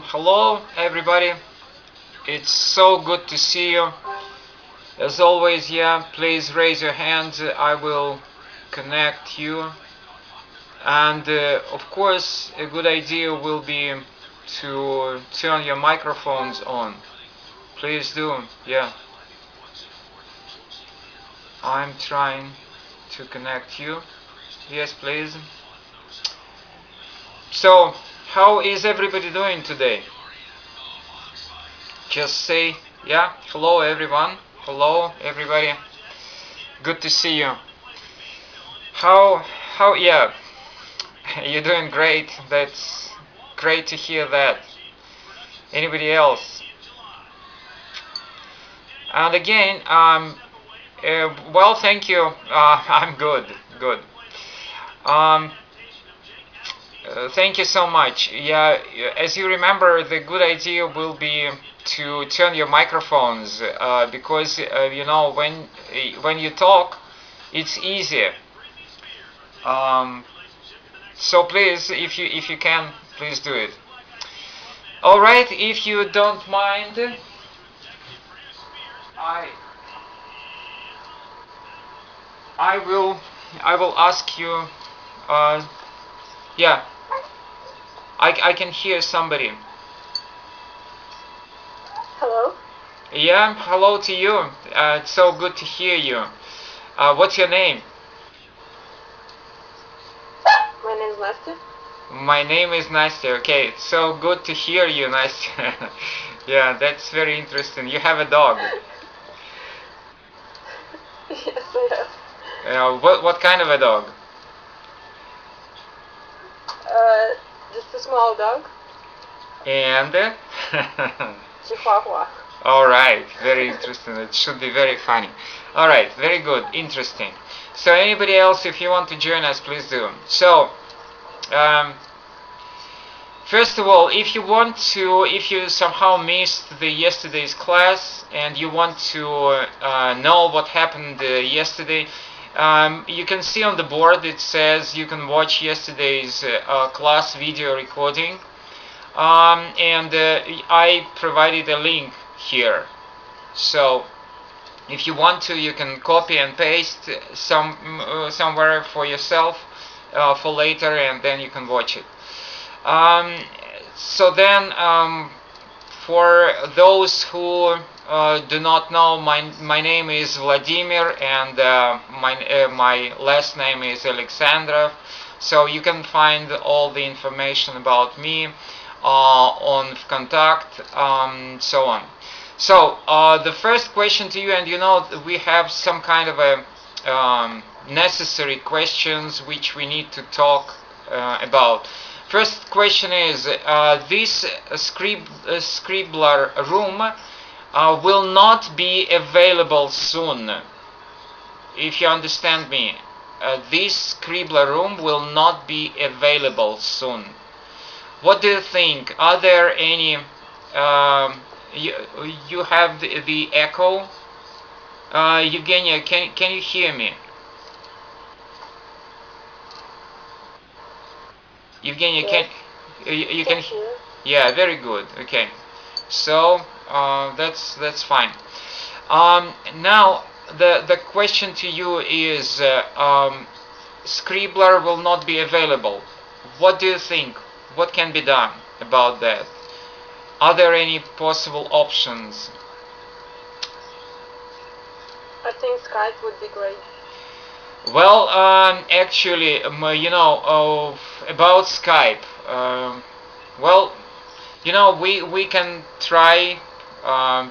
Hello everybody, it's so good to see you. As always, yeah, please raise your hands, I will connect you. And of course, a good idea will be to turn your microphones on. Please do, yeah. I'm trying to connect you. Yes, please. So, how is everybody doing today? Just say, yeah, hello everyone. Hello everybody. Good to see you. Yeah, you're doing great. That's great to hear that. Anybody else? And again, well, thank you. I'm good. Thank you so much. Yeah, as you remember, the good idea will be to turn your microphones because you know when you talk, it's easier. So please, if you can, please do it. All right, if you don't mind, I will ask you. Yeah, I can hear somebody. Hello? Yeah, hello to you. It's so good to hear you. What's your name? My name is Nastya. My name is Nastya. Okay, it's so good to hear you, Nastya. Yeah, that's very interesting. You have a dog. Yes, I have. What kind of a dog? Just a small dog. And? Chihuahua. Alright, very interesting. It should be very funny. Alright, very good, interesting. So anybody else, if you want to join us, please do. So, first of all, if you somehow missed the yesterday's class and you want to know what happened yesterday, you can see on the board it says you can watch yesterday's class video recording, and I provided a link here. So if you want to, you can copy and paste somewhere for yourself for later, and then you can watch it. So then, for those who do not know, my name is Vladimir, and my last name is Alexandrov. So you can find all the information about me on contact, so on. So the first question to you, and you know we have some kind of a necessary questions which we need to talk about. First question is, this Scribbler room will not be available soon. If you understand me, this Scribbler room will not be available soon. What do you think? Are there any... you have the echo? Evgenia, can you hear me? Evgenia, yes. you can hear? Yeah, very good. Okay, so that's fine. Now the question to you is, Scribbler will not be available. What do you think? What can be done about that? Are there any possible options? I think Skype would be great. Well, actually, you know, about Skype, well, you know, we can try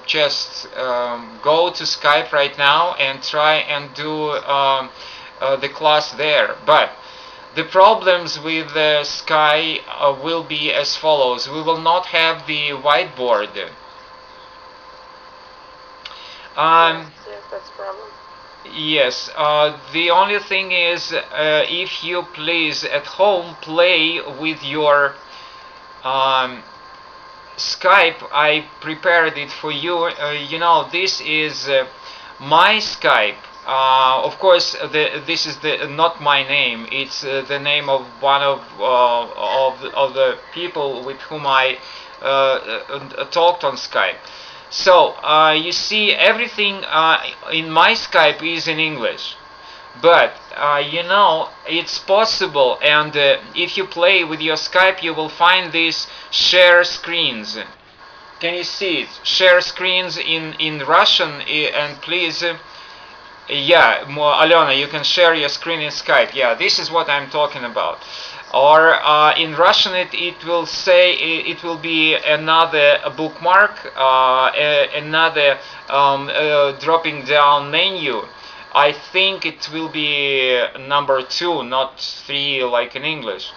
just go to Skype right now and try and do the class there. But the problems with Skype will be as follows. We will not have the whiteboard. Yes, that's a problem. Yes, the only thing is, if you please at home play with your Skype, I prepared it for you. You know, this is my Skype. Of course, this is not my name. It's the name of one of the people with whom I talked on Skype. So you see, everything in my Skype is in English. But you know, it's possible, and if you play with your Skype, you will find these share screens. Can you see it? Share screens in Russian, and please, yeah, Alena, you can share your screen in Skype. Yeah, this is what I'm talking about. Or in Russian, it will say, it will be another bookmark, another dropping down menu. I think it will be number 2, not 3 like in English.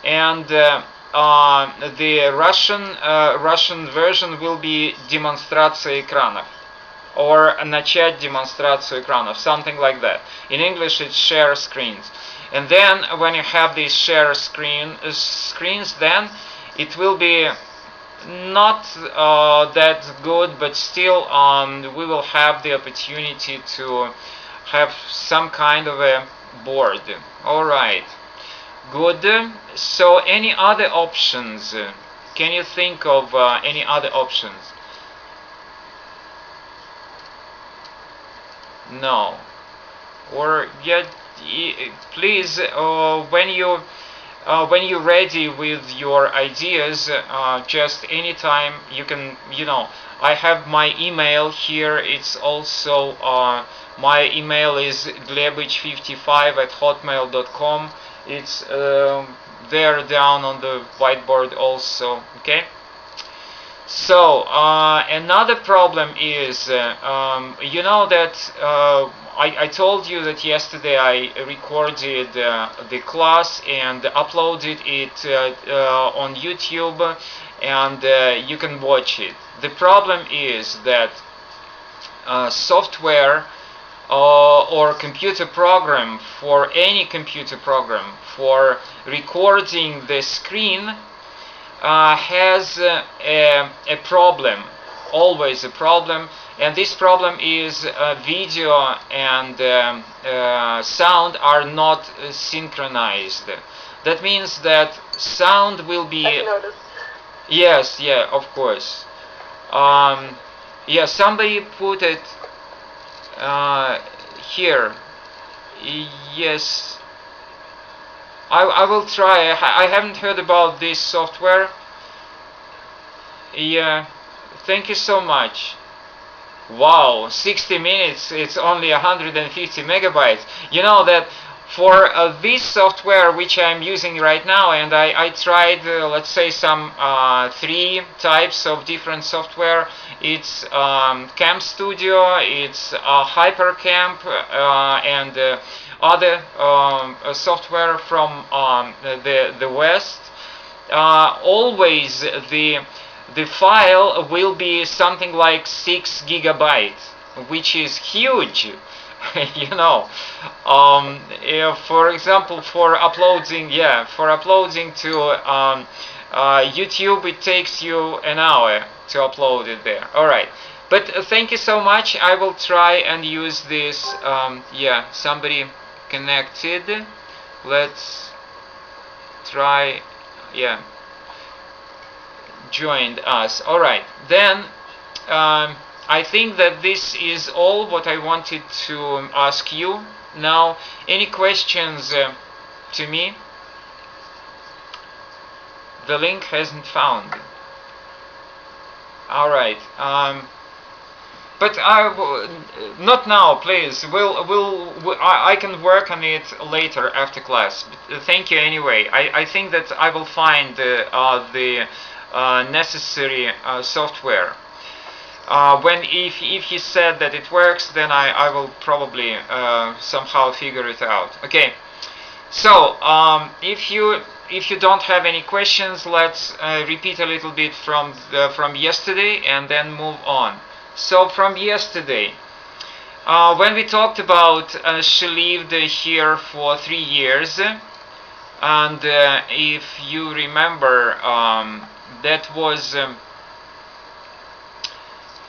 And the Russian version will be демонстрация экранов, or начать демонстрацию экранов, something like that. In English, it's share screens. And then when you have these share screens, then it will be not that good, but still we will have the opportunity to have some kind of a board. Alright, good. So any other options? Can you think of any other options? No. Or yeah, please, when you're ready with your ideas, just anytime you can, you know, I have my email here. It's also my email is glebich55@hotmail.com. It's there down on the whiteboard also. Okay. So another problem is, you know that I told you that yesterday I recorded the class and uploaded it on YouTube, and you can watch it. The problem is that software or computer program, for any computer program for recording the screen has a problem, always a problem, and this problem is video and sound are not synchronized. That means that sound will be... I've noticed. Yes, yeah, of course. Yeah, somebody put it here. Yes. I will try. I haven't heard about this software. Yeah, thank you so much. Wow, 60 minutes, it's only 150 megabytes. You know that for this software which I'm using right now, and I tried, let's say, some 3 types of different software. It's Camp Studio, it's HyperCamp, and other software from the West. Always the file will be something like 6 gigabytes, which is huge. You know, for example, for uploading to YouTube, it takes you an hour to upload it there. All right, but thank you so much. I will try and use this. Yeah, somebody connected. Let's try. Yeah, joined us. All right, then. I think that this is all what I wanted to ask you. Now, any questions to me? The link hasn't found. All right, but not now, please. I can work on it later after class. But, thank you anyway. I think that I will find the necessary software. If he said that it works, then I will probably somehow figure it out. Okay. So if you don't have any questions, let's repeat a little bit from yesterday and then move on. So from yesterday, when we talked about she lived here for 3 years, and if you remember, that was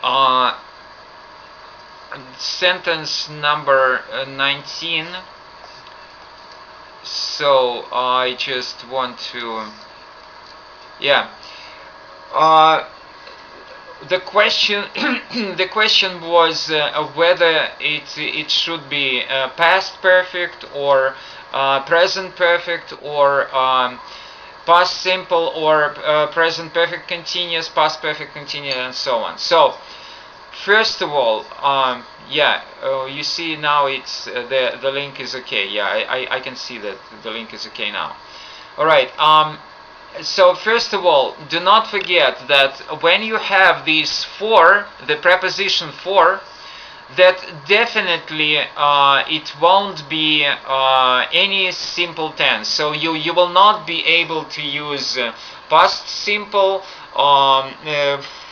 Uh, Sentence number 19. So I just want to, yeah. The question, the question was whether it should be past perfect or present perfect or past simple or present perfect continuous, past perfect continuous, and so on. So first of all, you see now it's the link is okay. Yeah, I can see that the link is okay now. All right. So first of all, do not forget that when you have these for, the preposition for, that definitely it won't be any simple tense. So you will not be able to use past simple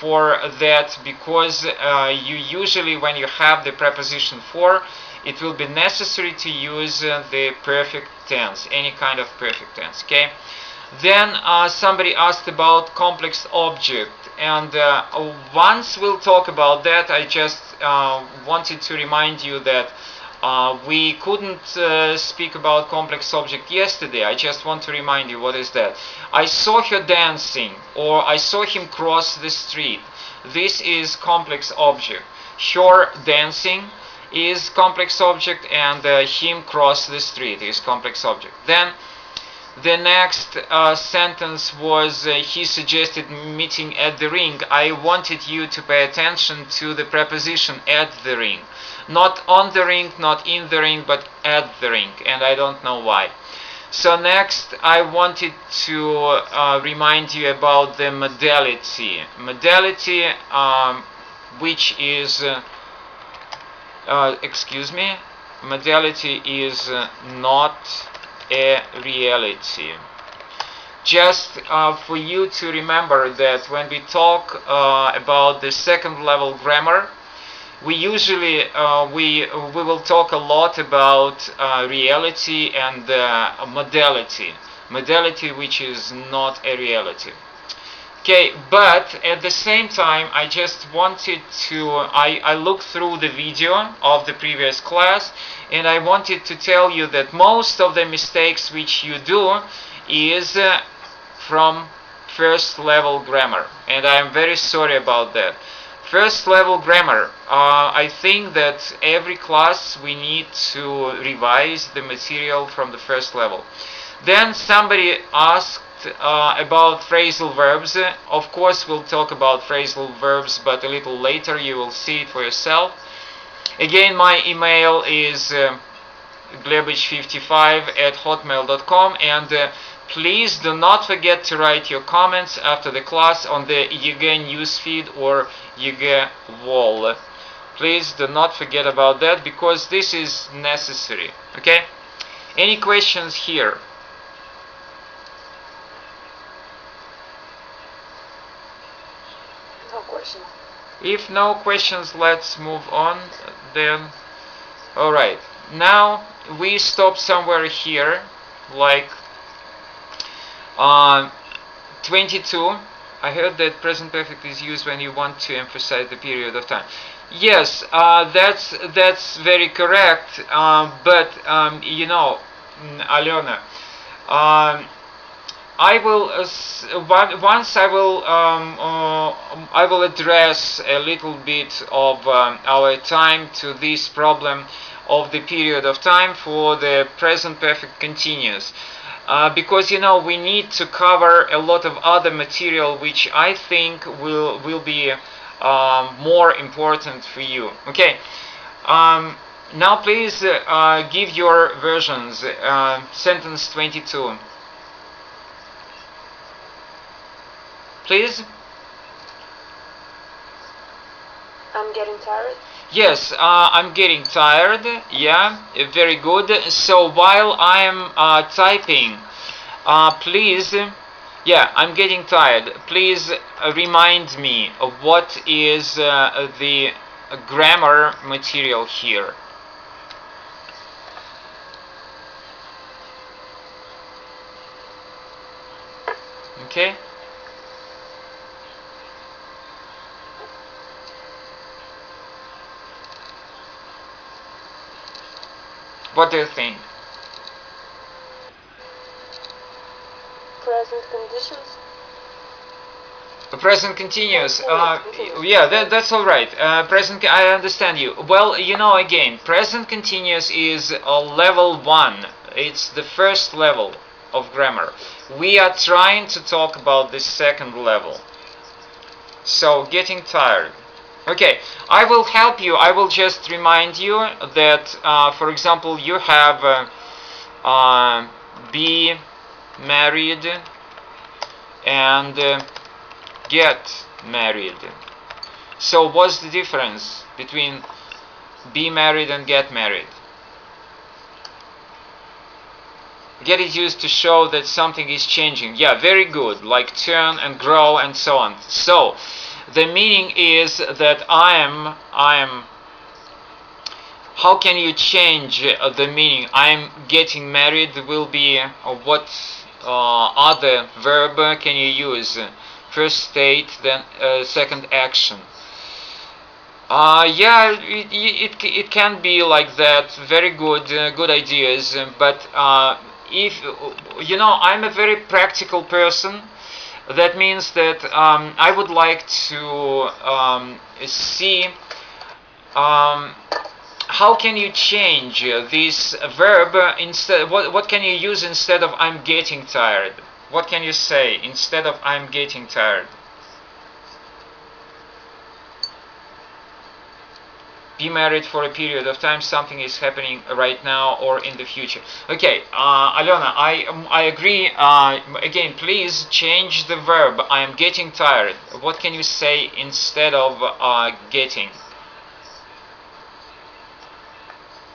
for that, because you usually, when you have the preposition for, it will be necessary to use the perfect tense, any kind of perfect tense. Okay. Then somebody asked about complex object, and once we'll talk about that, I just wanted to remind you that we couldn't speak about complex object yesterday. I just want to remind you, what is that? I saw her dancing, or I saw him cross the street. This is complex object. Her dancing is complex object, and him cross the street is complex object. Then the next sentence was he suggested meeting at the ring. I wanted you to pay attention to the preposition at the ring. Not on the ring, not in the ring, but at the ring. And I don't know why. So next I wanted to remind you about the modality. Modality, which is, modality is not a reality. Just for you to remember that when we talk about the second level grammar, we usually we will talk a lot about reality and modality which is not a reality. Okay, but at the same time, I just wanted to, I looked through the video of the previous class, and I wanted to tell you that most of the mistakes which you do is from first level grammar, and I am very sorry about that. First level grammar, I think that every class we need to revise the material from the first level. Then somebody asked about phrasal verbs. Of course, we'll talk about phrasal verbs, but a little later. You will see it for yourself. Again, my email is glebich55@hotmail.com, and please do not forget to write your comments after the class on the YG newsfeed or YG wall. Please do not forget about that, because this is necessary. Okay? Any questions here? No question. If no questions, let's move on then. Alright, now we stop somewhere here, like 22. I heard that present perfect is used when you want to emphasize the period of time. Yes, that's very correct, but you know, Alyona, I will once I will address a little bit of our time to this problem of the period of time for the present perfect continuous, because you know we need to cover a lot of other material which I think will be more important for you. Okay. Now please give your versions. Sentence 22. Please. I'm getting tired. Yes, I'm getting tired. Yeah, very good. So while I'm typing, please, yeah, I'm getting tired. Please remind me of what is the grammar material here. Okay. What do you think? Present conditions. The present continuous. Continuous. Yeah, that's all right. I understand you. Well, again, present continuous is level 1. It's the first level of grammar. We are trying to talk about the second level. So, getting tired. Okay, I will help you. I will just remind you that, for example, you have be married and get married. So what's the difference between be married and get married? Get it used to show that something is changing. Yeah, very good. Like turn and grow and so on. So the meaning is that I am. How can you change the meaning? I'm getting married will be what other verb can you use? First state, then second action. Yeah, it can be like that. Very good ideas. But if I'm a very practical person. That means that I would like to see how can you change this verb instead. What can you use instead of I'm getting tired? What can you say instead of I'm getting tired? Be married for a period of time. Something is happening right now or in the future. Okay, Alena, I agree. Again, please change the verb. I am getting tired. What can you say instead of getting?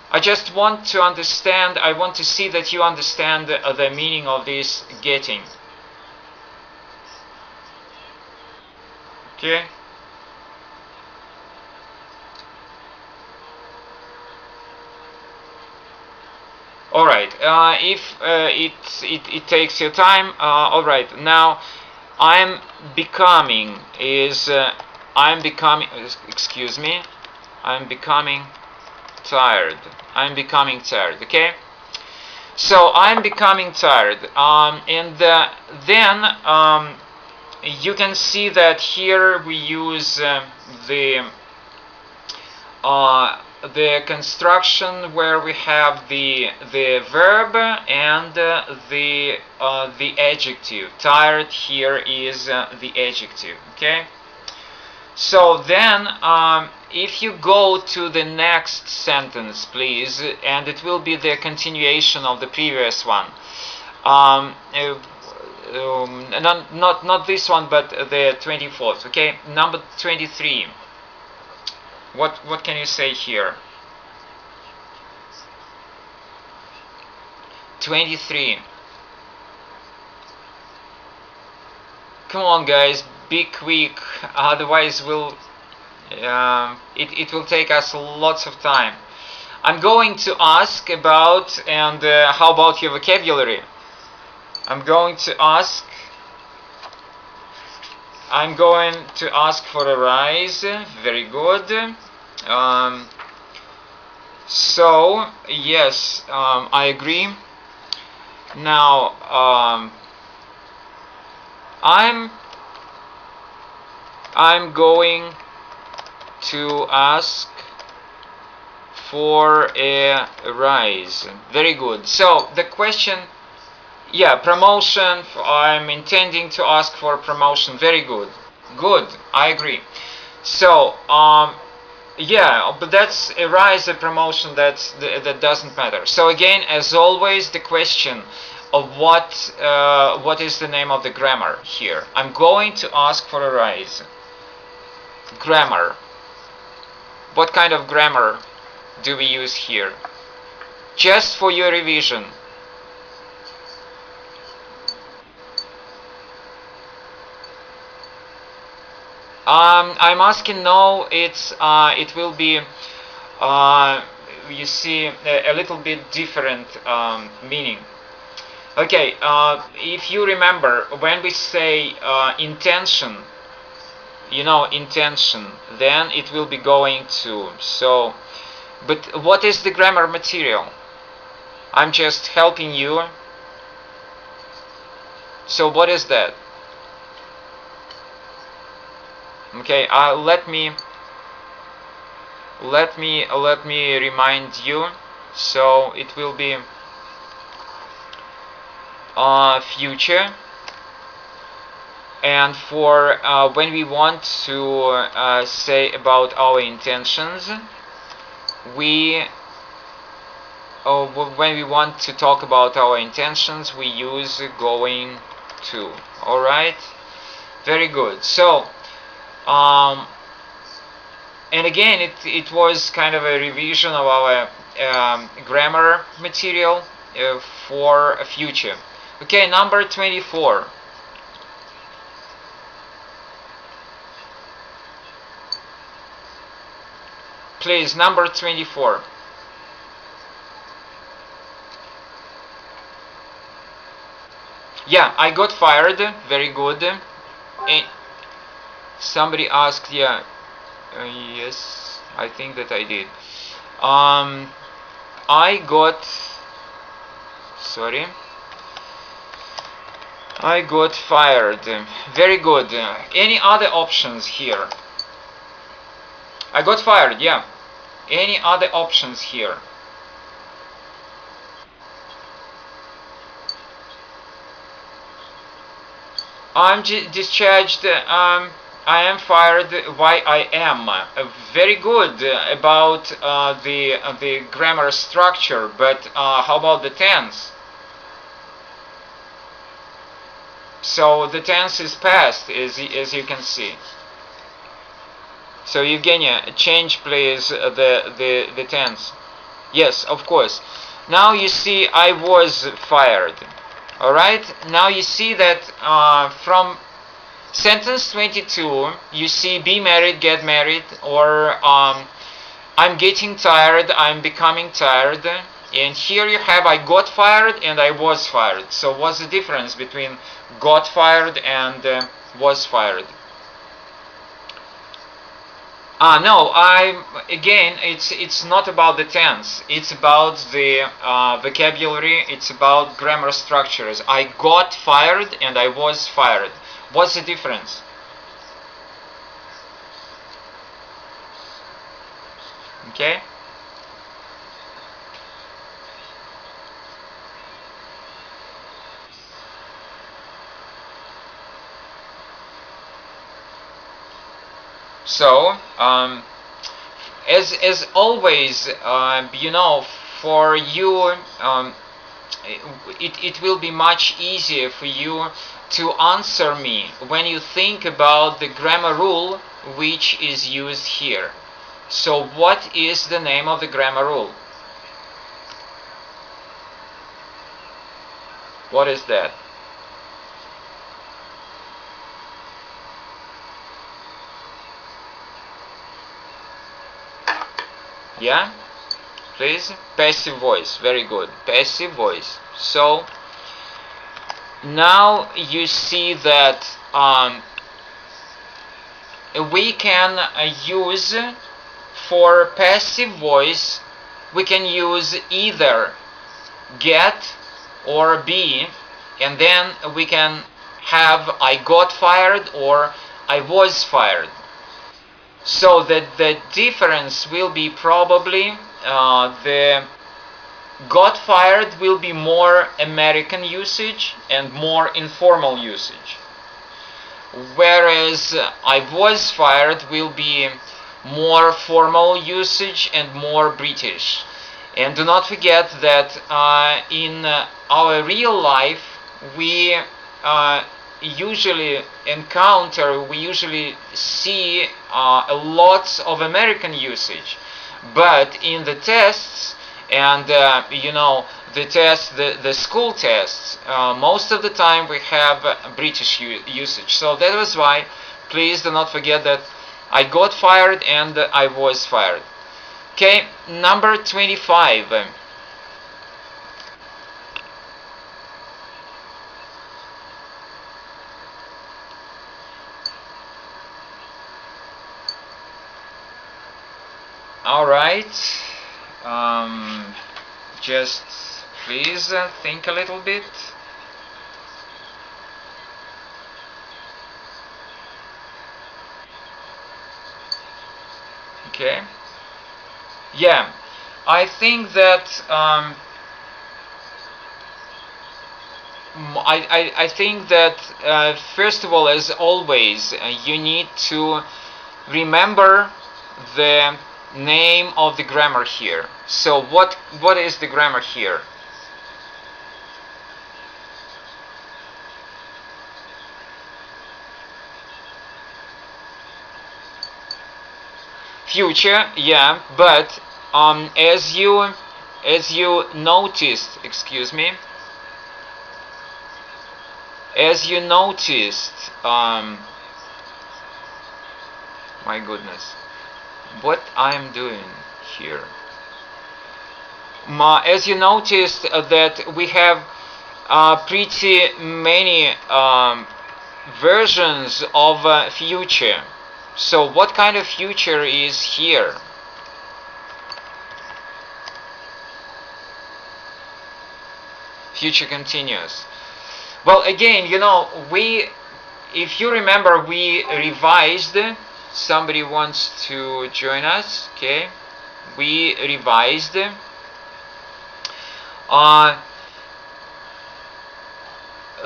I just want to understand, I want to see that you understand the meaning of this getting. Okay? Alright, if it takes your time, alright, now I'm becoming is, excuse me, I'm becoming tired. I'm becoming tired, okay? So I'm becoming tired, and then you can see that here we use the construction where we have the verb and the adjective. Tired here is the adjective, okay? So then if you go to the next sentence, please, and it will be the continuation of the previous one. Not this one, but the 24th, okay? Number 23. What can you say here? 23. Come on, guys, be quick. Otherwise, it will take us lots of time. I'm going to ask about, and how about your vocabulary? I'm going to ask for a rise. Very good. So yes, I agree. Now I'm going to ask for a rise. Very good. So the question, yeah, promotion. I'm intending to ask for promotion. Very good. Good. I agree. So yeah, but that's a rise, a promotion. That doesn't matter. So again, as always, the question of what is the name of the grammar here? I'm going to ask for a rise. Grammar. What kind of grammar do we use here? Just for your revision. I'm asking. No, it will be you see a little bit different meaning. Okay, if you remember, when we say intention, intention, then it will be going to. So, but what is the grammar material? I'm just helping you. So what is that? Okay, let me remind you. So it will be future, and for when we want to say about our intentions, when we want to talk about our intentions, we use going to. All right, very good. So and again, it was kind of a revision of our grammar material for a future. Okay, number 24. Please, number 24. Yeah, I got fired. Very good. Somebody asked, yeah. Yes, I think that I did. I got fired. Very good. Any other options here? I got fired, yeah. Any other options here? I'm discharged. I am fired. Why I am? Very good about the grammar structure, but how about the tense? So the tense is past, as you can see. So Evgenia, change please the tense. Yes, of course. Now you see I was fired. Alright, now you see that from sentence 22 you see be married, get married, or I'm getting tired, I'm becoming tired, and here you have I got fired and I was fired. So what's the difference between got fired and was fired? No, it's not about the tense. It's about the vocabulary. It's about grammar structures. I got fired and I was fired. What's the difference? Okay. So, as always, for you, it will be much easier for you to answer me when you think about the grammar rule which is used here. So, what is the name of the grammar rule? What is that? Yeah, please. Passive voice. Very good. Passive voice. So now you see that we can use for passive voice, we can use either get or be, and then we can have I got fired or I was fired. So the difference will be probably the got fired will be more American usage and more informal usage, whereas I was fired will be more formal usage and more British. And do not forget that in our real life we usually see a lot of American usage, but in the tests and the school tests, most of the time we have British usage. So that was why, please do not forget that I got fired and I was fired. Okay, number 25. All right, just Please think a little bit. Okay. Yeah, I think that I think that first of all, as always, you need to remember the name of the grammar here. So what is the grammar here? Future, yeah, but as you noticed, excuse me, as you noticed, my goodness, what I'm doing here. As you noticed that we have pretty many versions of future. So what kind of future is here? Future continuous. Well, again, if you remember, we revised. Somebody wants to join us, okay? We revised.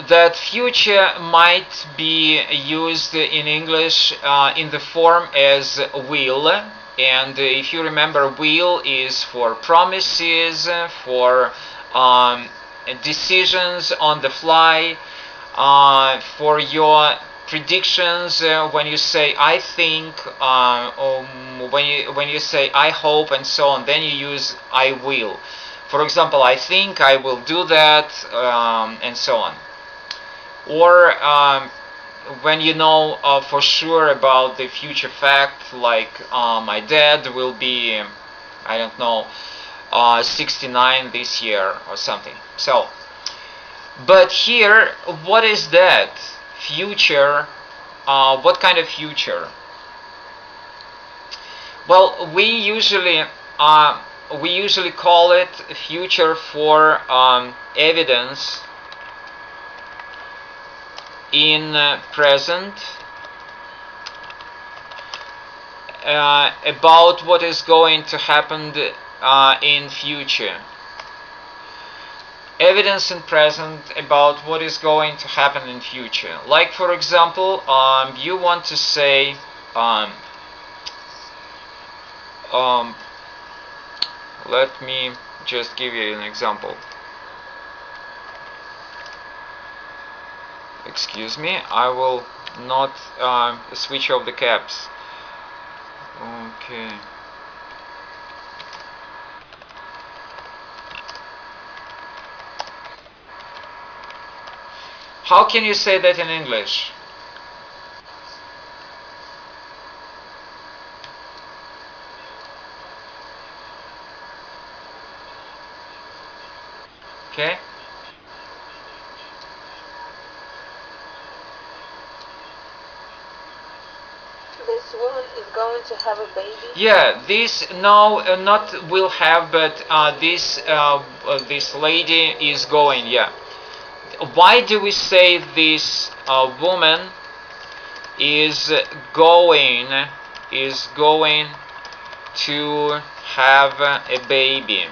That future might be used in English in the form as will, and if you remember, will is for promises, for decisions on the fly, for your predictions, when you say I think, or when you say I hope, and so on, then you use I will. For example, I think I will do that, and so on. Or when you know for sure about the future fact, like my dad will be, I don't know, 69 this year or something. So, but here, what is that? Future, what kind of future? Well, we usually call it future for evidence in present about what is going to happen in future. Evidence in present about what is going to happen in future. Like, for example, you want to say let me just give you an example. Excuse me, I will not switch off the caps. Okay. How can you say that in English? Okay. This woman is going to have a baby? Yeah, this not will have, but this lady is going. Yeah. Why do we say this woman is going to have a baby?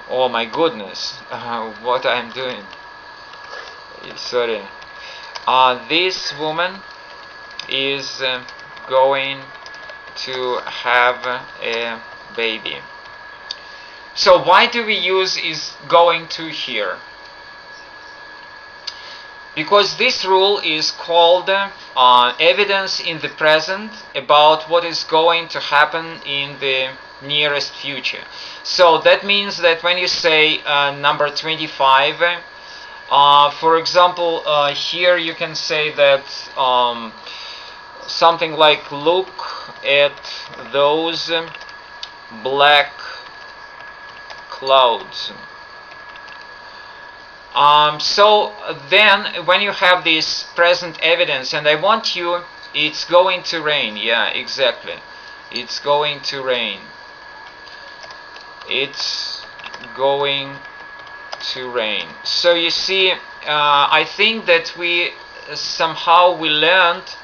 Oh my goodness, what I'm doing. Sorry. This woman is going to have a baby. So why do we use is going to here? Because this rule is called evidence in the present about what is going to happen in the nearest future. So that means that when you say number 25, for example, here you can say that something like, look at those black clouds. So then when you have this present evidence, and I want you, it's going to rain. Yeah, exactly. It's going to rain. It's going to rain. So you see, I think that we learned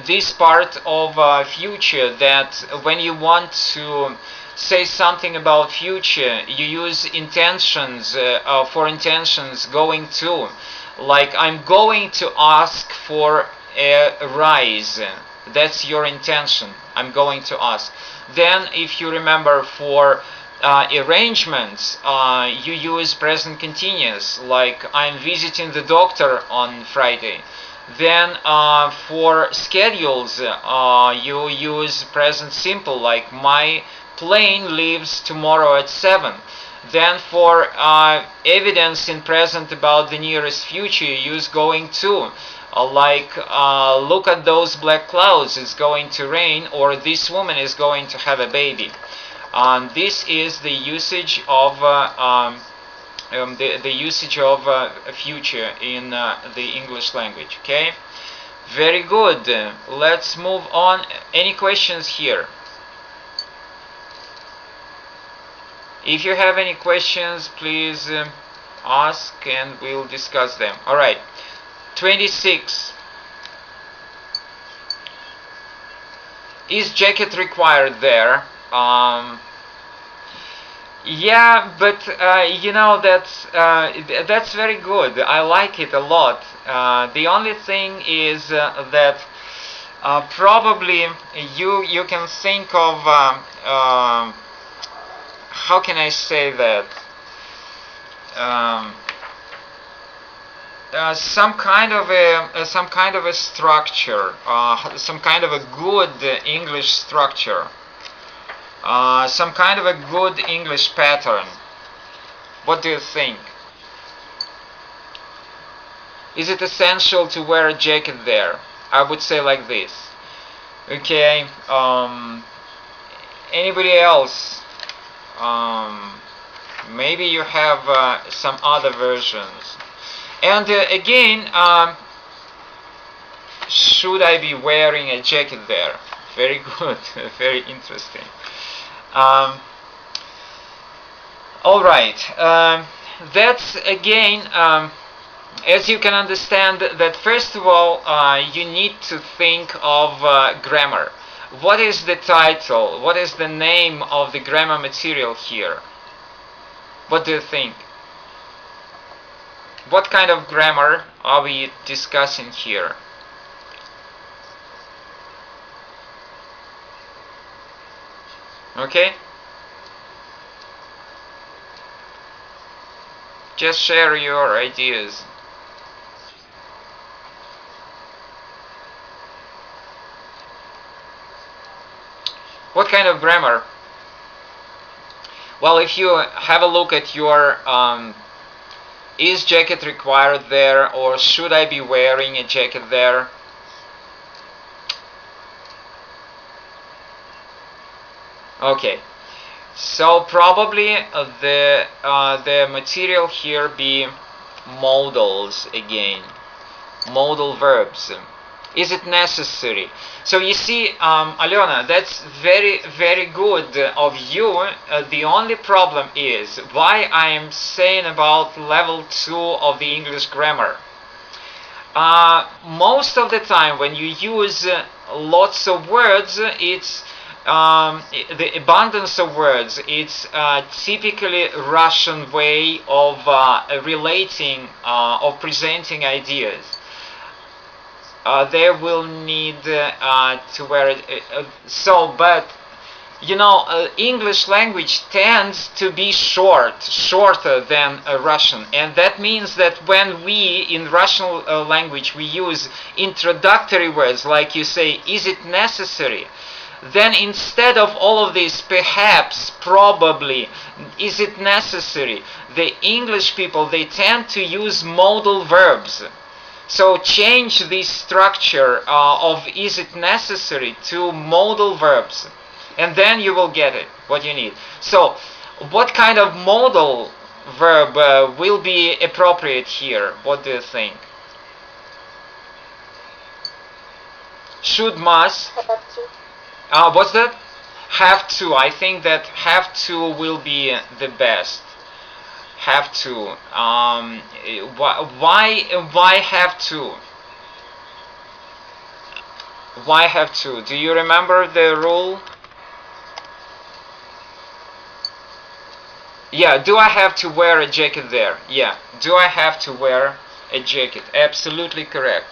this part of future, that when you want to say something about future, you use intentions for intentions going to. Like, I'm going to ask for a rise. That's your intention. I'm going to ask. Then, if you remember, for arrangements, you use present continuous. Like, I'm visiting the doctor on Friday. Then for schedules, you use present simple, like my plane leaves tomorrow at 7. Then for evidence in present about the nearest future, you use going to. Like, look at those black clouds, it's going to rain, or this woman is going to have a baby. This is the usage of the usage of future in the English language. Okay, very good. Let's move on. Any questions here? If you have any questions, please ask and we'll discuss them. All right, 26. Is jacket required there? Yeah, but you know, that's very good. I like it a lot. The only thing is that probably you can think of how can I say that, some kind of a structure, some kind of a good English structure. Some kind of a good English pattern. What do you think? Is it essential to wear a jacket there? I would say like this. Okay. Anybody else? Maybe you have some other versions. And again, should I be wearing a jacket there? Very good. Very interesting. All right, that's again, as you can understand, that first of all you need to think of grammar. What is the title? What is the name of the grammar material here? What do you think? What kind of grammar are we discussing here? Okay? Just share your ideas. What kind of grammar? Well, if you have a look at your is jacket required there, or should I be wearing a jacket there? Okay, so probably the material here be modals again, modal verbs. Is it necessary? So you see, Alena, that's very, very good of you. The only problem is why I am saying about level 2 of the English grammar. Most of the time when you use lots of words, it's the abundance of words. It's typically Russian way of relating, of presenting ideas. They will need to wear it. But you know, English language tends to be shorter than Russian, and that means that when we in Russian language we use introductory words, like you say, is it necessary? Then instead of all of this, perhaps, probably, is it necessary, the English people, they tend to use modal verbs. So change this structure of is it necessary to modal verbs, and then you will get it, what you need. So what kind of modal verb will be appropriate here? What do you think? Should, must. Have to. What's that? Have to. I think that have to will be the best. Have to. Why have to? Why have to? Do you remember the rule? Yeah, do I have to wear a jacket there? Yeah, do I have to wear a jacket? Absolutely correct.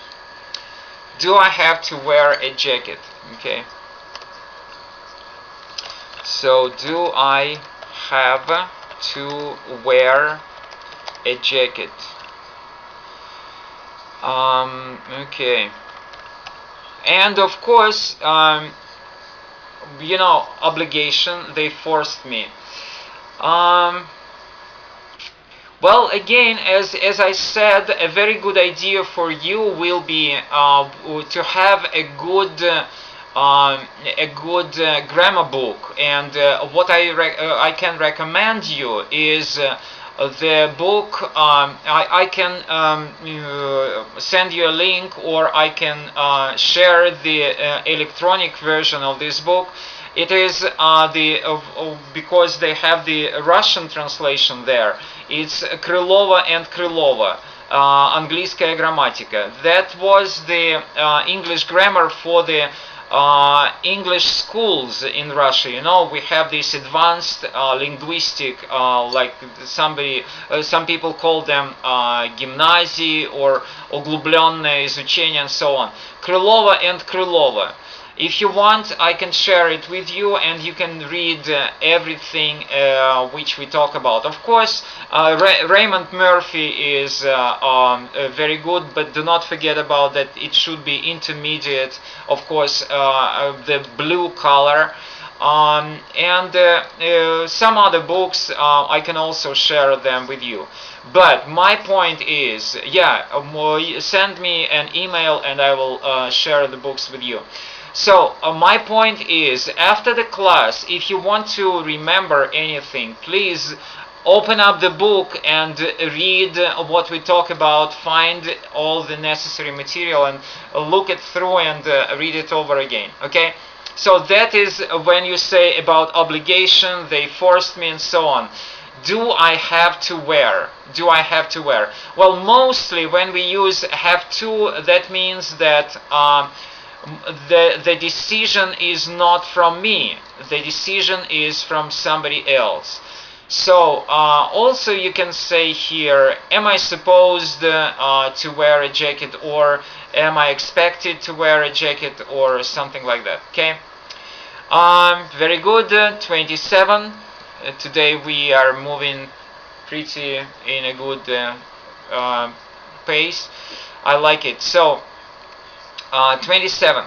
Do I have to wear a jacket? Okay. So, do I have to wear a jacket? Okay. And of course, obligation, they forced me. Well, again, as I said, a very good idea for you will be to have a good grammar book, and what I can recommend you is the book. I can send you a link, or I can share the electronic version of this book. It is because they have the Russian translation there. It's Крылова and Крылова, Английская грамматика. That was the English grammar for the English schools in Russia. We have this advanced linguistic, like some people call them гимназии or углубленное изучение and so on. Крылова and Крылова. If you want, I can share it with you, and you can read everything which we talk about. Of course, Raymond Murphy is very good, but do not forget about that it should be intermediate, of course, the blue color. And some other books, I can also share them with you. But my point is, send me an email and I will share the books with you. So, my point is, after the class, if you want to remember anything, please open up the book and read what we talk about, find all the necessary material and look it through and read it over again, okay? So that is when you say about obligation, they forced me and so on. Do I have to wear? Do I have to wear? Well, mostly when we use have to, that means that the decision is not from me. The decision is from somebody else. So also you can say here, am I supposed to wear a jacket, or am I expected to wear a jacket, or something like that, okay? Very good. 27. Today we are moving pretty in a good pace. I like it. So 27.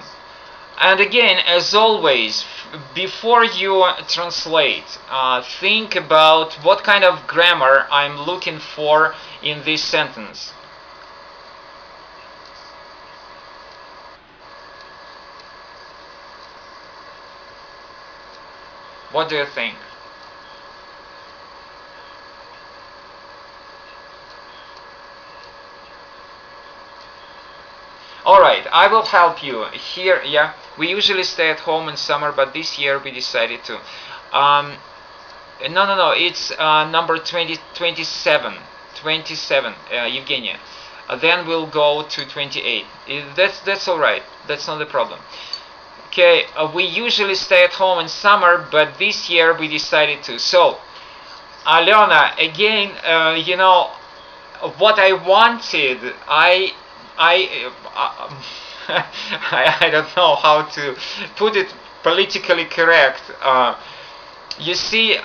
And again, as always, before you translate, think about what kind of grammar I'm looking for in this sentence. What do you think? Alright, I will help you. Here, yeah, we usually stay at home in summer, but this year we decided to. No, it's number 27. 27, Evgenia. Then we'll go to 28. That's alright, that's not a problem. Okay, we usually stay at home in summer, but this year we decided to. So, Alena, again, what I wanted, I don't know how to put it politically correct. You see,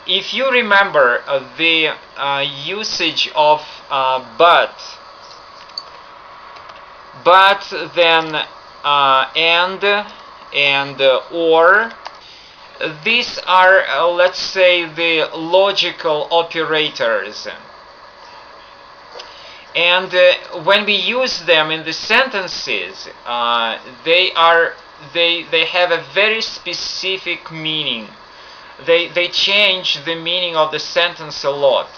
if you remember the usage of but then and or, these are, let's say, the logical operators. And when we use them in the sentences, they have a very specific meaning. They change the meaning of the sentence a lot.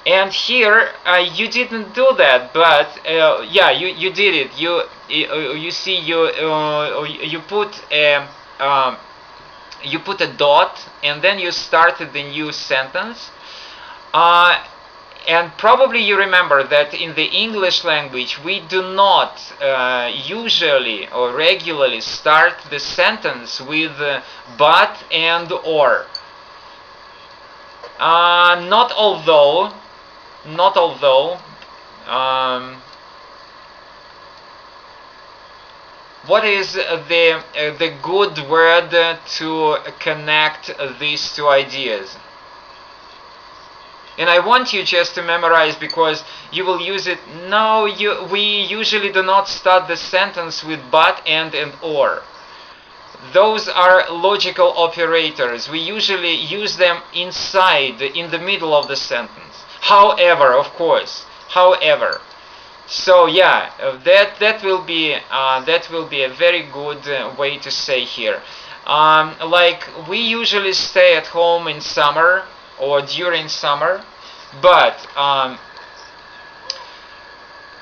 And here you didn't do that, but yeah, you did it. You see, you put a dot, and then you started the new sentence. And probably you remember that in the English language we do not usually or regularly start the sentence with but and or. Not although. What is the good word to connect these two ideas? And I want you just to memorize, because you will use it. No, we usually do not start the sentence with but and or. Those are logical operators. We usually use them inside, in the middle of the sentence. However, of course. However. So yeah, that will be a very good way to say here. Like we usually stay at home in summer or during summer, but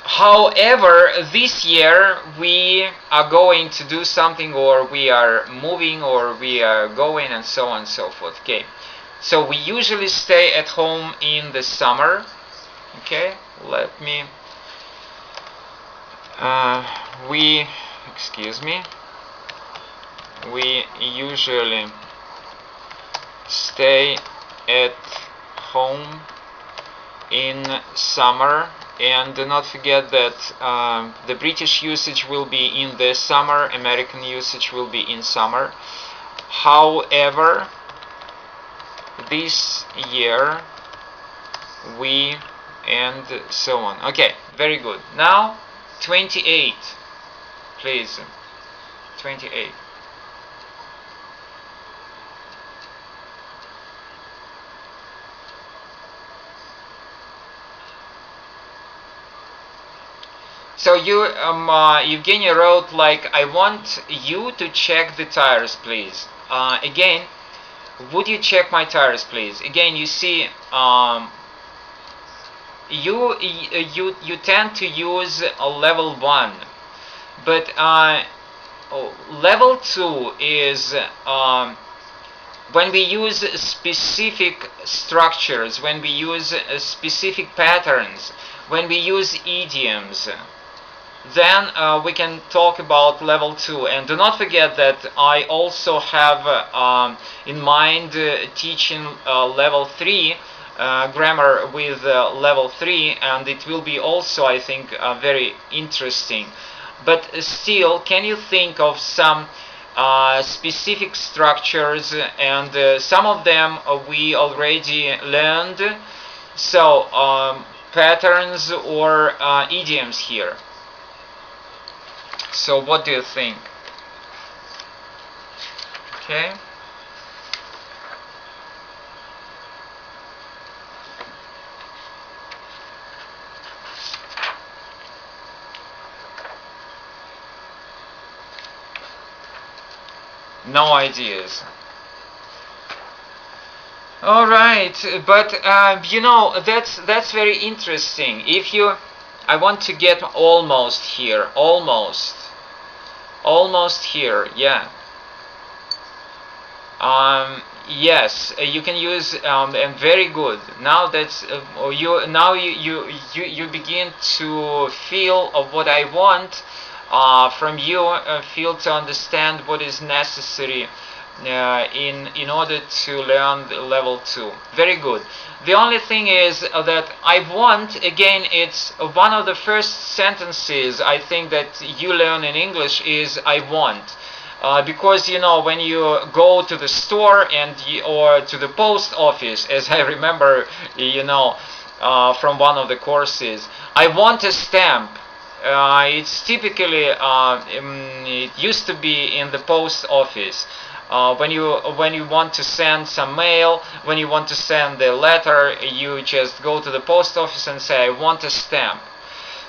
however, this year we are going to do something, or we are moving, or we are going, and so on and so forth. Okay, so we usually stay at home in the summer. Okay, let me we usually stay at home in summer, and do not forget that the British usage will be in the summer, American usage will be in summer. However, this year we, and so on. Okay, very good. Now 28, please. 28. So Evgeny wrote like, I want you to check the tires, please. Again, would you check my tires, please? Again, you see, you tend to use a level 1, but level 2 is when we use specific structures, when we use specific patterns, when we use idioms. Then we can talk about level 2. And do not forget that I also have in mind teaching level 3, grammar with level 3, and it will be also, I think, very interesting. But still, can you think of some specific structures? And some of them we already learned. So, patterns or idioms here. So what do you think? Okay. No ideas. All right, but you know, that's very interesting. If you, I want to get almost here, almost here, yeah. Yes, you can use and very good. Now that's you begin to feel of what I want from you. Feel to understand what is necessary in order to learn the level 2. Very good. The only thing is that I want, again, it's one of the first sentences I think that you learn in English is I want. Because, you know, when you go to the store or to the post office, as I remember, you know, from one of the courses, I want a stamp. It's typically, it used to be in the post office. When you want to send some mail, when you want to send a letter, you just go to the post office and say, I want a stamp.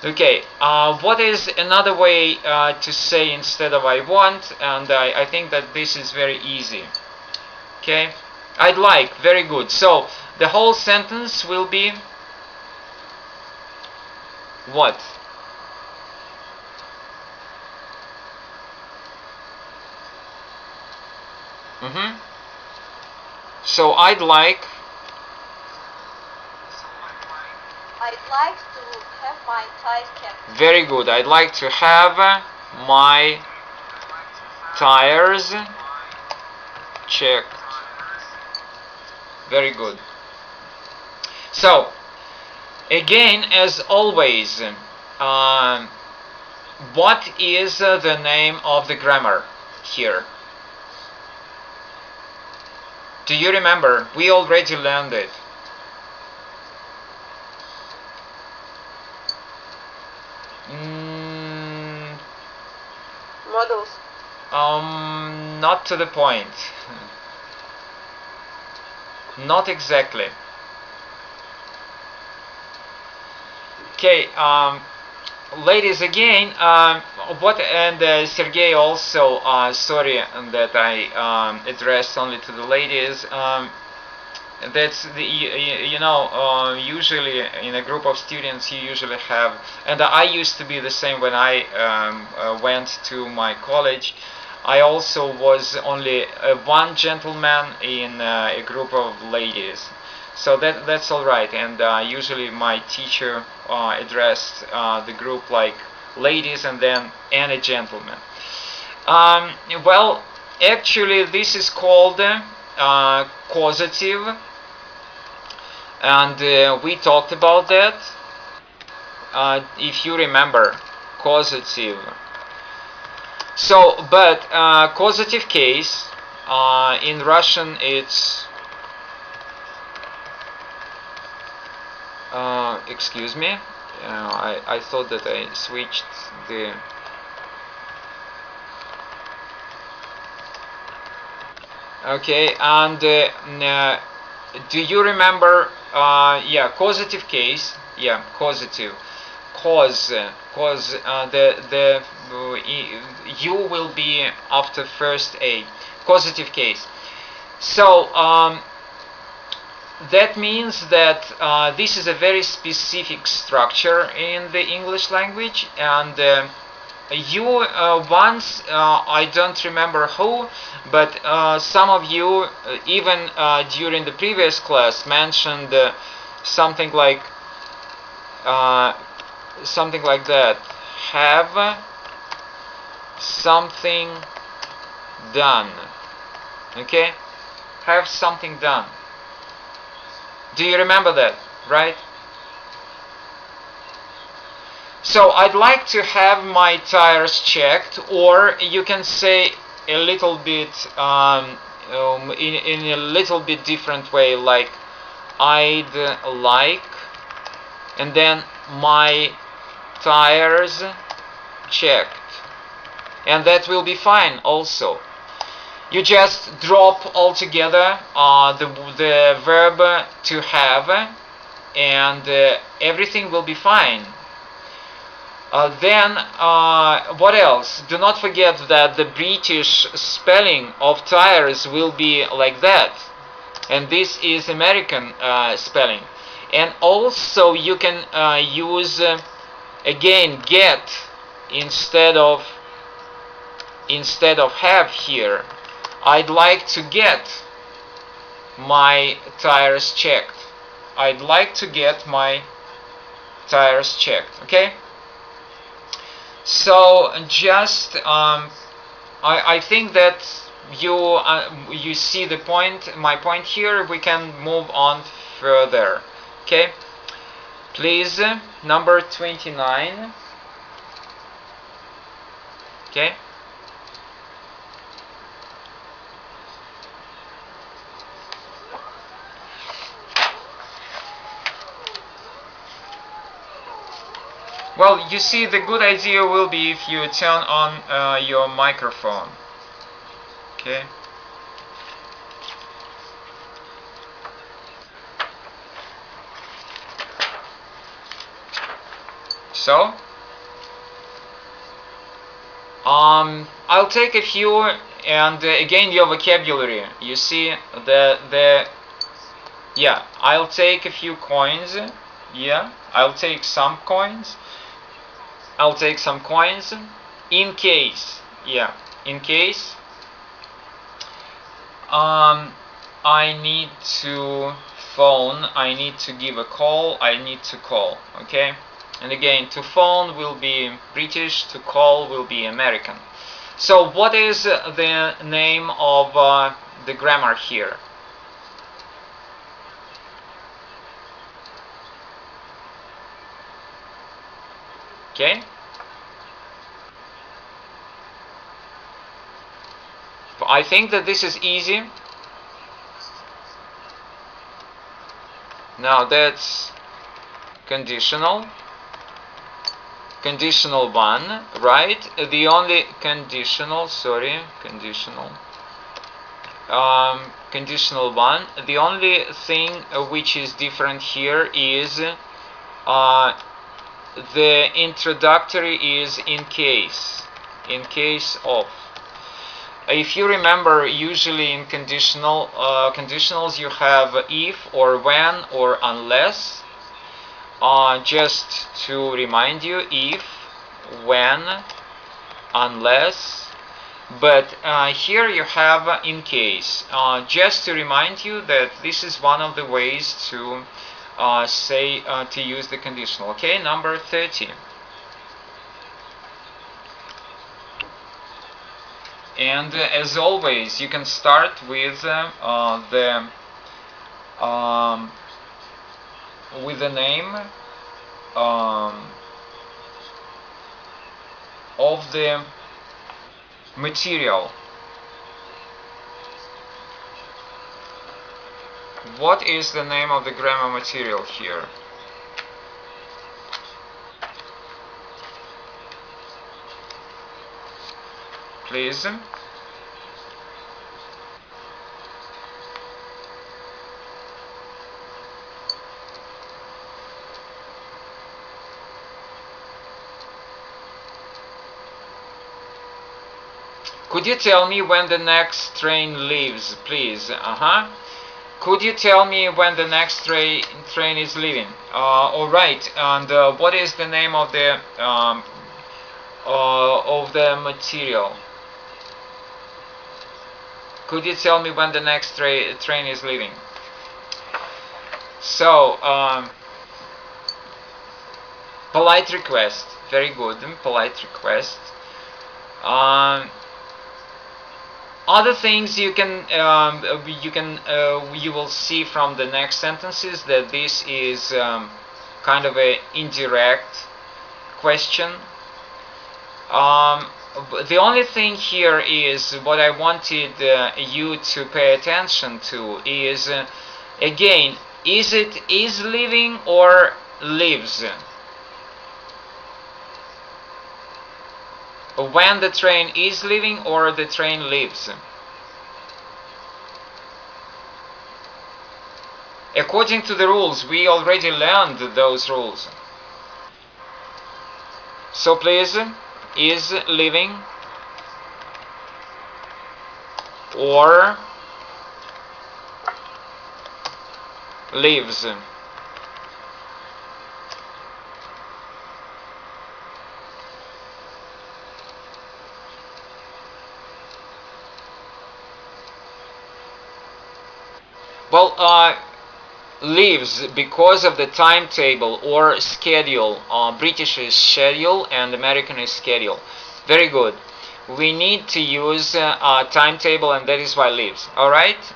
Okay, what is another way to say instead of I want? And I think that this is very easy. Okay, I'd like, very good. So the whole sentence will be What? Mm-hmm. So I'd like to have my tires checked. very good. I'd like to have my tires checked. Very good. So again, as always, what is the name of the grammar here? Do you remember? We already learned it. Models. Not to the point. Not exactly. Okay, ladies again, what, and Sergey also, sorry that I addressed only to the ladies. That's the, usually in a group of students you usually have, and I used to be the same when I went to my college. I also was only one gentleman in a group of ladies, so that's all right. And usually my teacher addressed the group like ladies and then and a gentleman. Well, actually this is called causative, and we talked about that. If you remember, causative. So, but causative case in Russian it's excuse me. I thought that I switched the. Okay, and do you remember? Yeah, causative case. Yeah, causative. Cause the you will be after first A. Causative case. So that means that this is a very specific structure in the English language, and you once, I don't remember who, but some of you even during the previous class mentioned something like that. Have something done. Okay? Have something done. Do you remember that, right? So I'd like to have my tires checked, or you can say a little bit in a little bit different way, like I'd like, and then my tires checked, and that will be fine also. You just drop altogether the verb to have, and everything will be fine. Then what else? Do not forget that the British spelling of tires will be like that, and this is American spelling. And also you can use again get instead of have here. I'd like to get my tires checked. I'd like to get my tires checked. Okay? So just I think that you see the point, my point here. We can move on further. Okay? Please, number 29. Okay? Well, you see, the good idea will be if you turn on your microphone. Okay? So, I'll take a few, and again your vocabulary. You see yeah, I'll take a few coins. Yeah, I'll take some coins. I'll take some coins in case, yeah, in case I need to phone, I need to give a call, I need to call, okay? And again, to phone will be British, to call will be American. So what is the name of the grammar here? Okay? I think that this is easy. Now that's conditional. Conditional one, right? The only conditional, conditional. Conditional one. The only thing which is different here is the introductory is in case of. If you remember, usually in conditionals you have if or when or unless. Just to remind you, if, when, unless. But here you have in case. Just to remind you that this is one of the ways to to use the conditional. Okay, number 30. And as always, you can start with the name of the material. What is the name of the grammar material here? Please. Could you tell me when the next train leaves, please? Could you tell me when the next train is leaving? All right. And what is the name of the material? Could you tell me when the next train is leaving? So, polite request. Very good. Polite request. Other things you will see from the next sentences that this is kind of a indirect question. The only thing here is what I wanted you to pay attention to is again, is it is living or lives? When the train is leaving or the train leaves? According to the rules, we already learned those rules. So please, is leaving or lives? Well, leaves because of the timetable or schedule. British is schedule and American is schedule. Very good. We need to use timetable, and that is why leaves. Alright,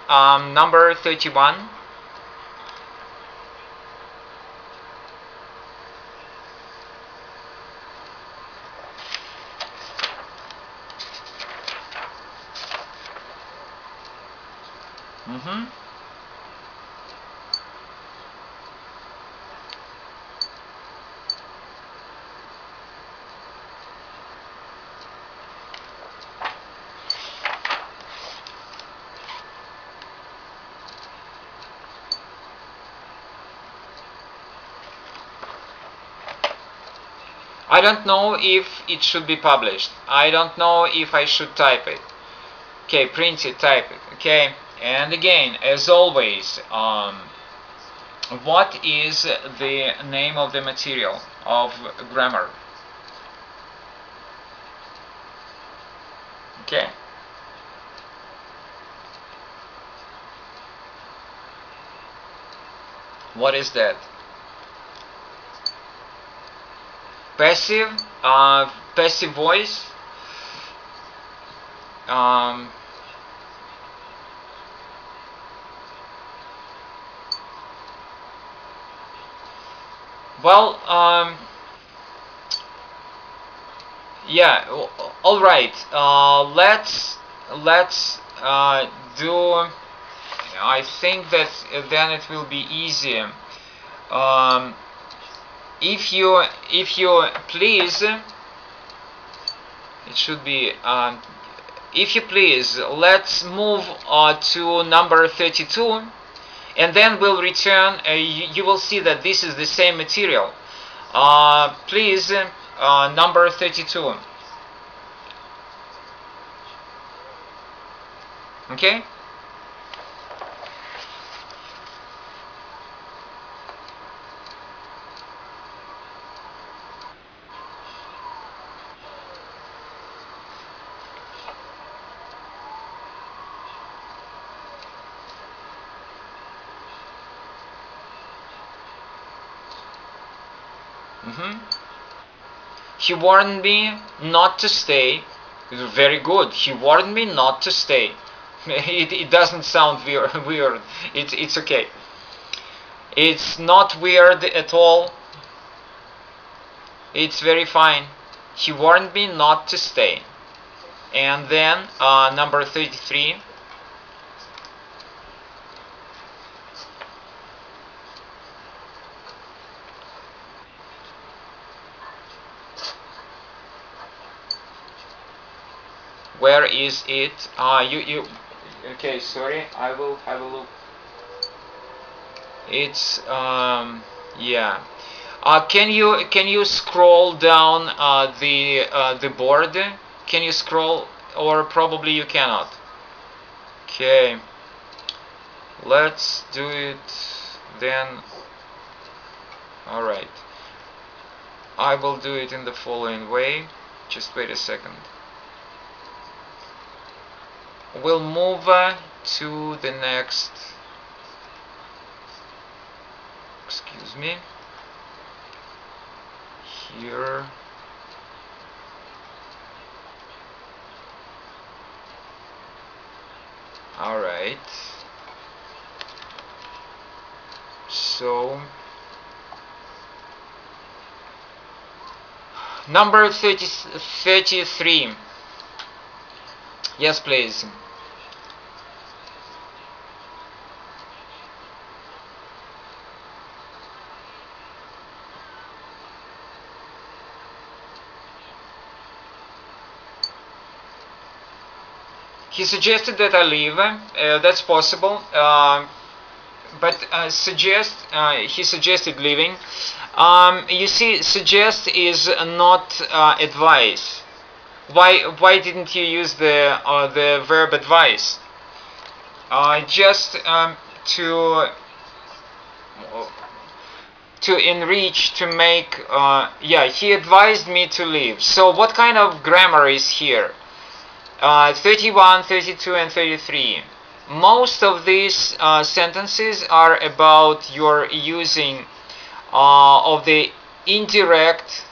number 31. I don't know if it should be published. I don't know if I should type it. Okay, print it, type it. Okay, and again, as always, What is the name of the material of grammar? Okay. What is that? Passive, passive voice. Well, yeah. All right. Let's do. I think that then it will be easier. Um, if you please, it should be. If you please, let's move to number 32, and then we'll return. You will see that this is the same material. Please, number 32. Okay. He warned me not to stay. Very good. He warned me not to stay. It doesn't sound weird. It's okay. It's not weird at all. It's very fine. He warned me not to stay. And then number 33. Where is it? You. Okay, sorry. I will have a look. It's yeah. Can you scroll down the board? Can you scroll, or probably you cannot? Okay. Let's do it then. All right. I will do it in the following way. Just wait a second. We'll move to the next. Excuse me. Here. All right. So number 33. Yes, please. He suggested that I leave. That's possible. But he suggested leaving. You see, suggest is not advice. Why didn't you use the verb advise? Just to enrich, to make. Yeah, he advised me to leave. So what kind of grammar is here? 31, 32, and 33. Most of these sentences are about your using of the indirect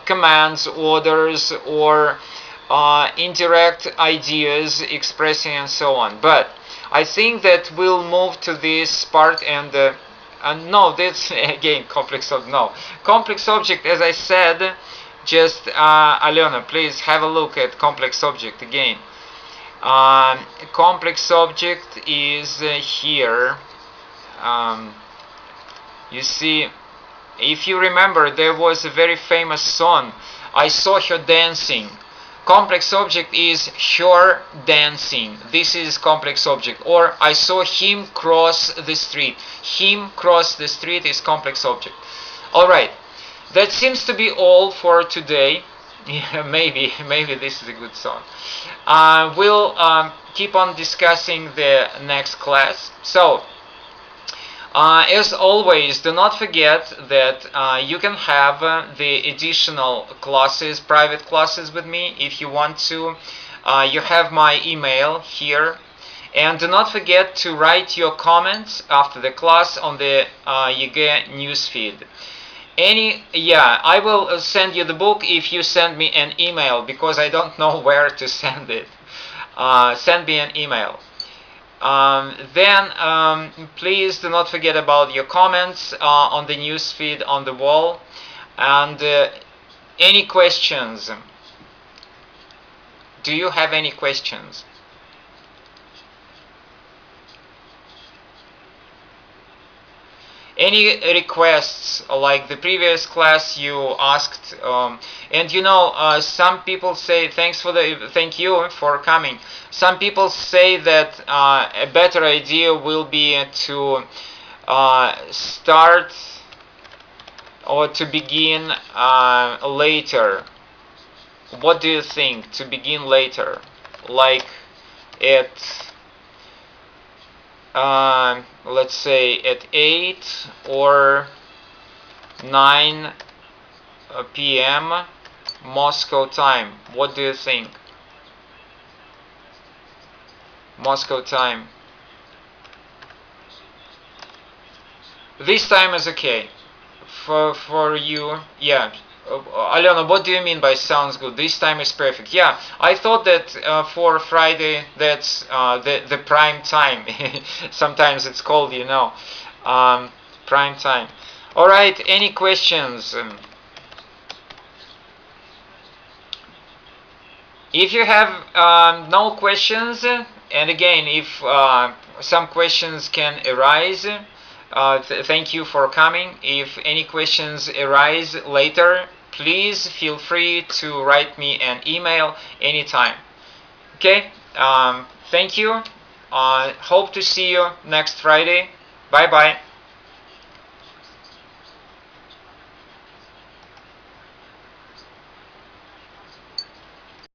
commands, orders, or indirect ideas, expressing, and so on. But I think that we'll move to this part, and no, that's again complex object. No, complex object, as I said. Just Alena, please have a look at complex object again. Complex object is here. You see, if you remember, there was a very famous song, I saw her dancing. Complex object is her dancing. This is complex object. Or I saw him cross the street. Him cross the street is complex object. Alright, that seems to be all for today. Yeah, maybe this is a good song. We'll keep on discussing the next class. So, As always, do not forget that you can have the additional classes, private classes with me if you want to. You have my email here. And do not forget to write your comments after the class on the YG newsfeed. I will send you the book if you send me an email, because I don't know where to send it. Send me an email. Please do not forget about your comments on the newsfeed on the wall. And any questions? Do you have any questions? Any requests like the previous class you asked, and some people say thank you for coming. Some people say that a better idea will be to start or to begin later. What do you think? To begin later, like at let's say at 8 or 9 p.m. Moscow time. What do you think? Moscow time. This time is okay for you. Yeah. Alena, what do you mean by sounds good? This time is perfect. Yeah, I thought that for Friday that's the prime time. Sometimes it's called, prime time. All right. Any questions? If you have no questions, and again, if some questions can arise, thank you for coming. If any questions arise later, please feel free to write me an email anytime. Okay? Thank you. Hope to see you next Friday. Bye-bye.